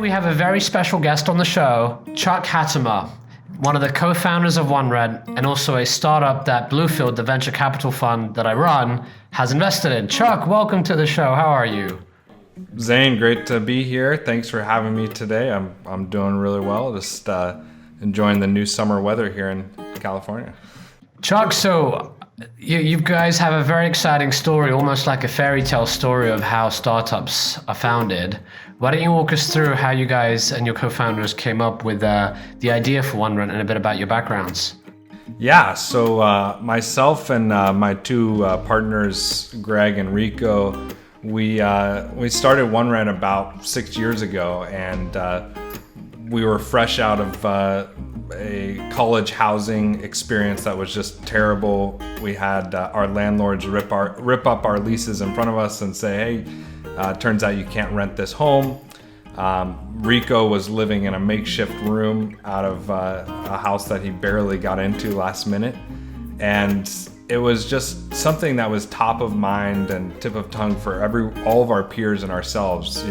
we have a very special guest on the show, Chuck Hattemer, one of the co-founders of OneRent and also a startup that Bluefield, the venture capital fund that I run, has invested in. Chuck, welcome to the show. How are you? Zain, great to be here. Thanks for having me today. I'm doing really well. Just enjoying the new summer weather here in California. Chuck, so you guys have a very exciting story, almost like a fairy tale story of how startups are founded. Why don't you walk us through how you guys and your co-founders came up with the idea for OneRent and a bit about your backgrounds? Yeah, so myself and my two partners, Greg and Rico, we started OneRent about 6 years ago, and we were fresh out of a college housing experience that was just terrible. We had our landlords rip up our leases in front of us and say, hey, turns out you can't rent this home. Rico was living in a makeshift room out of a house that he barely got into last minute. And it was just something that was top of mind and tip of tongue for all of our peers and ourselves,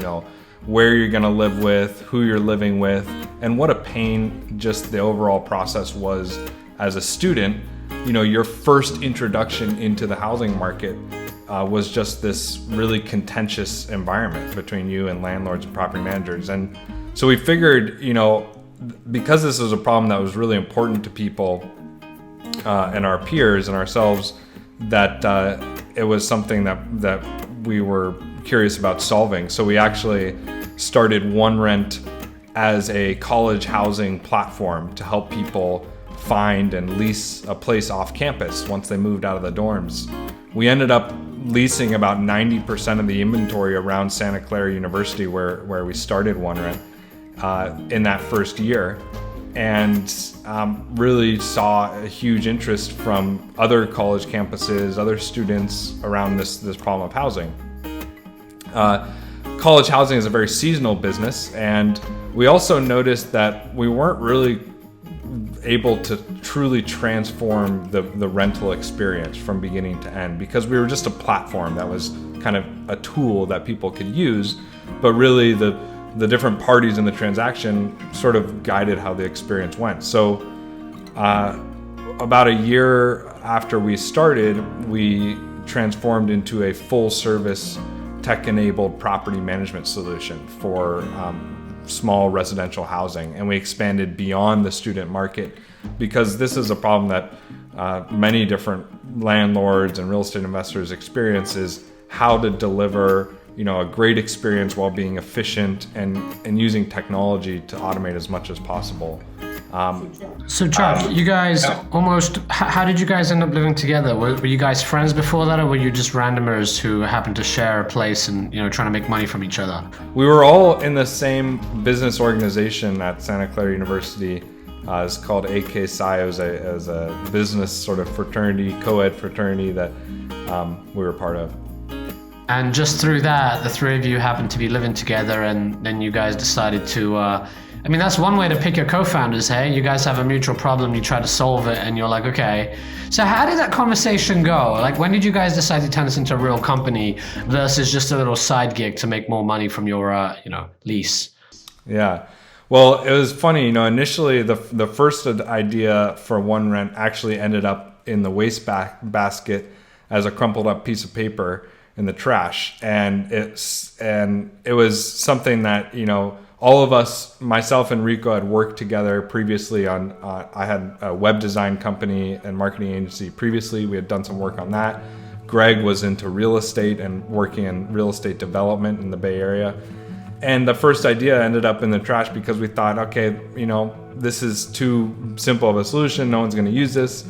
where you're gonna live with, who you're living with, and what a pain just the overall process was as a student. Your first introduction into the housing market was just this really contentious environment between you and landlords and property managers. And so we figured, because this was a problem that was really important to people and our peers and ourselves, that it was something that we were curious about solving. So we actually started OneRent as a college housing platform to help people find and lease a place off campus once they moved out of the dorms. We ended up leasing about 90% of the inventory around Santa Clara University, where we started OneRent in that first year, and really saw a huge interest from other college campuses, other students around this problem of housing. College housing is a very seasonal business, and we also noticed that we weren't really able to truly transform the rental experience from beginning to end, because we were just a platform that was kind of a tool that people could use, but really the different parties in the transaction sort of guided how the experience went. So about a year after we started, we transformed into a full service tech-enabled property management solution for small residential housing, and we expanded beyond the student market because this is a problem that many different landlords and real estate investors experience, is how to deliver a great experience while being efficient and using technology to automate as much as possible. So Chuck, you guys how did you guys end up living together? Were you guys friends before that, or were you just randomers who happened to share a place and trying to make money from each other? We were all in the same business organization at Santa Clara University. It's called AK Psi as a business sort of fraternity, co-ed fraternity that we were part of. And just through that, the three of you happened to be living together, and then you guys decided to that's one way to pick your co-founders, hey? You guys have a mutual problem, you try to solve it, and you're like, okay. So how did that conversation go? Like, when did you guys decide to turn this into a real company versus just a little side gig to make more money from your, lease? Yeah. Well, it was funny, initially the first idea for OneRent actually ended up in the waste basket as a crumpled up piece of paper in the trash. And it was something that, all of us, myself and Rico, had worked together previously on, I had a web design company and marketing agency previously. We had done some work on that. Greg was into real estate and working in real estate development in the Bay Area. And the first idea ended up in the trash because we thought, okay, this is too simple of a solution. No one's going to use this.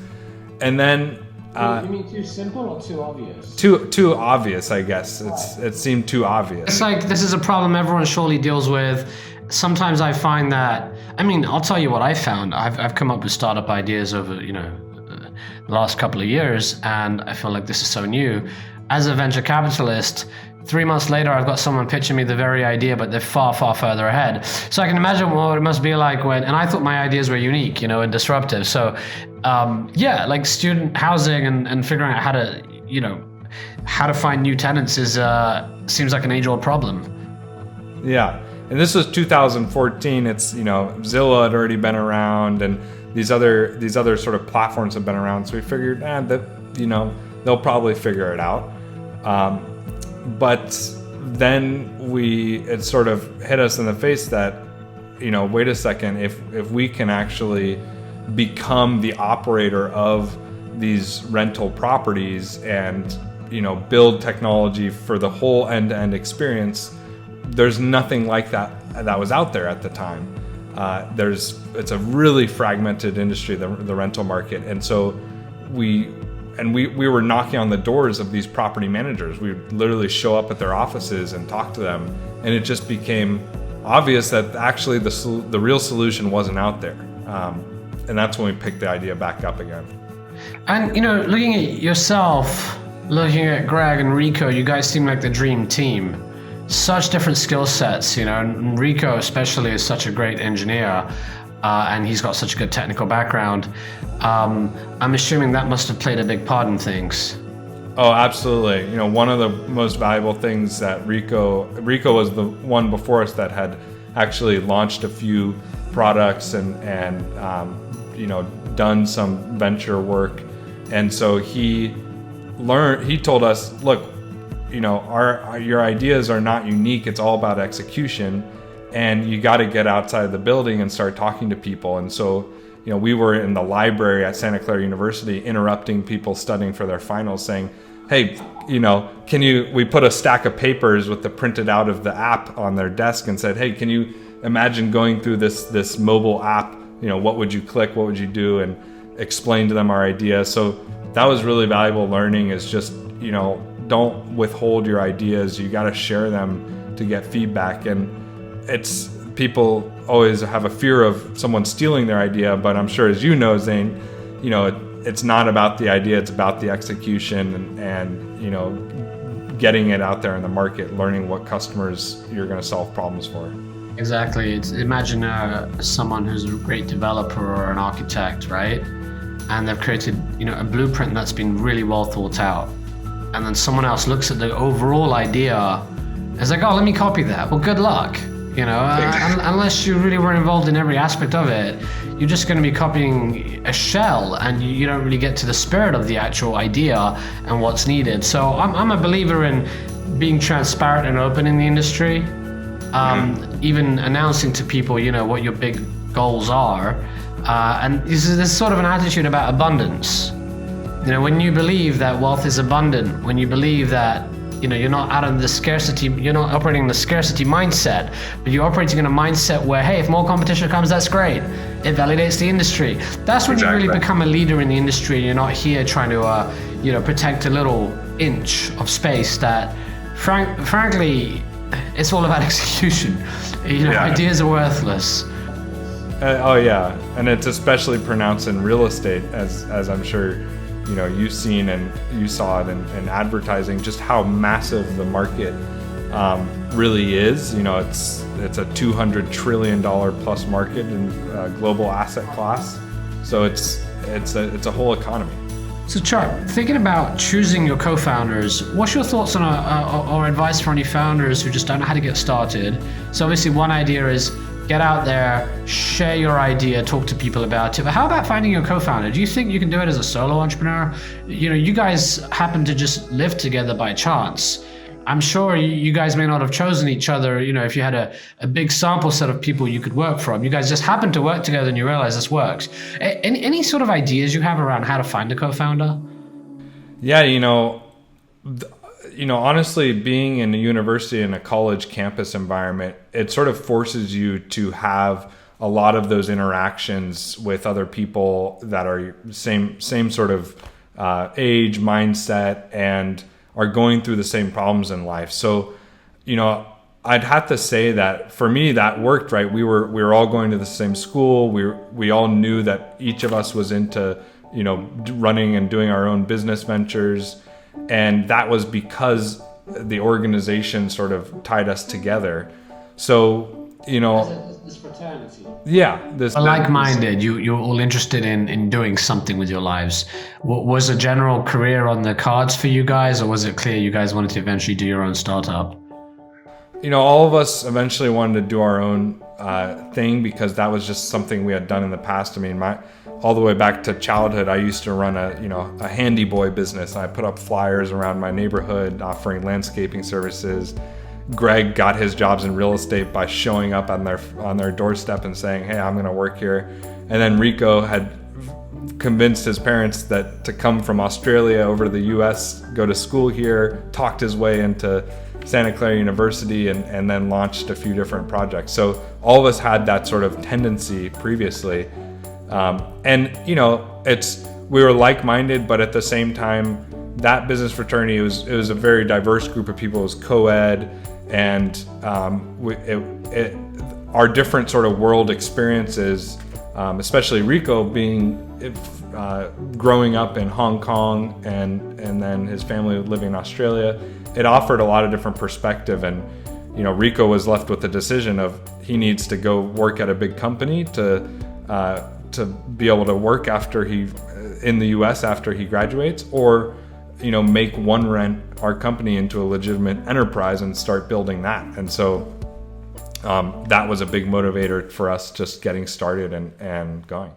And then you mean too simple or too obvious? Too obvious, I guess. It seemed too obvious. It's like, this is a problem everyone surely deals with. Sometimes I find that, I'll tell you what I found. I've come up with startup ideas over, the last couple of years, and I feel like this is so new. As a venture capitalist, 3 months later, I've got someone pitching me the very idea, but they're far, far further ahead. So I can imagine what it must be like and I thought my ideas were unique, and disruptive. So like student housing and figuring out how to find new tenants seems like an age-old problem. Yeah. and this was 2014. It's, Zillow had already been around, and these other sort of platforms have been around. So we figured that, they'll probably figure it out. But then it sort of hit us in the face that, wait a second, if we can actually become the operator of these rental properties and, build technology for the whole end-to-end experience, there's nothing like that was out there at the time. It's a really fragmented industry, the rental market. And so we were knocking on the doors of these property managers. We would literally show up at their offices and talk to them. And it just became obvious that actually the real solution wasn't out there. And that's when we picked the idea back up again. And, looking at yourself, looking at Greg and Rico, you guys seem like the dream team. Such different skill sets, and Rico especially is such a great engineer, and he's got such a good technical background. I'm assuming that must have played a big part in things. Oh, absolutely. One of the most valuable things that Rico was the one before us that had actually launched a few products and done some venture work. And so he told us, look, your ideas are not unique. It's all about execution, and you got to get outside the building and start talking to people. And so, we were in the library at Santa Clara University interrupting people studying for their finals, saying, hey, we put a stack of papers with the printed out of the app on their desk and said, hey, can you imagine going through this mobile app? What would you click? What would you do? And explain to them our idea. So that was really valuable learning, is just, don't withhold your ideas. You got to share them to get feedback. And people always have a fear of someone stealing their idea, but I'm sure, as Zain, it's not about the idea, it's about the execution and getting it out there in the market, learning what customers you're going to solve problems for. Exactly. Imagine someone who's a great developer or an architect, right? And they've created, a blueprint that's been really well thought out. And then someone else looks at the overall idea and is like, oh, let me copy that. Well, good luck. Unless you really were involved in every aspect of it, you're just going to be copying a shell, and you don't really get to the spirit of the actual idea and what's needed. So I'm a believer in being transparent and open in the industry, even announcing to people, what your big goals are. And there's sort of an attitude about abundance. When you believe that wealth is abundant, when you believe that you're not out of the scarcity, you're not operating in the scarcity mindset, but you're operating in a mindset where, hey, if more competition comes, that's great. It validates the industry. That's when you really become a leader in the industry, and you're not here trying to, protect a little inch of space that, frankly, it's all about execution. Ideas are worthless. Oh yeah, and it's especially pronounced in real estate, as I'm sure you've seen and you saw it in advertising, just how massive the market really is. It's a $200 trillion plus market in global asset class. So it's a whole economy. So Chuck, thinking about choosing your co-founders, what's your thoughts on or advice for any founders who just don't know how to get started? So obviously one idea is get out there, share your idea, talk to people about it. But how about finding your co-founder? Do you think you can do it as a solo entrepreneur? You guys happen to just live together by chance. I'm sure you guys may not have chosen each other, if you had a big sample set of people you could work from. You guys just happened to work together and you realize this works. Any sort of ideas you have around how to find a co-founder? Yeah, honestly, being in a university and a college campus environment, it sort of forces you to have a lot of those interactions with other people that are same sort of age, mindset, and are going through the same problems in life. So, I'd have to say that for me, that worked, right? We were all going to the same school. We all knew that each of us was into, running and doing our own business ventures. And that was because the organization sort of tied us together. So, this fraternity. Yeah. Like-minded, you're all interested in doing something with your lives. Was a general career on the cards for you guys, or was it clear you guys wanted to eventually do your own startup? all of us eventually wanted to do our own thing because that was just something we had done in the past. I mean, all the way back to childhood, I used to run a handy boy business. I put up flyers around my neighborhood offering landscaping services. Greg got his jobs in real estate by showing up on their doorstep and saying, "Hey, I'm going to work here." And then Rico had convinced his parents that to come from Australia over to the US, go to school here, talked his way into Santa Clara University, and then launched a few different projects. So all of us had that sort of tendency previously. And we were like-minded, but at the same time, that business fraternity, it was a very diverse group of people. It was co-ed, and our different sort of world experiences, especially Rico growing up in Hong Kong and then his family living in Australia, it offered a lot of different perspective. And Rico was left with the decision of he needs to go work at a big company to be able to work in the US after he graduates, or make OneRent, our company, into a legitimate enterprise and start building that. And so that was a big motivator for us just getting started and going.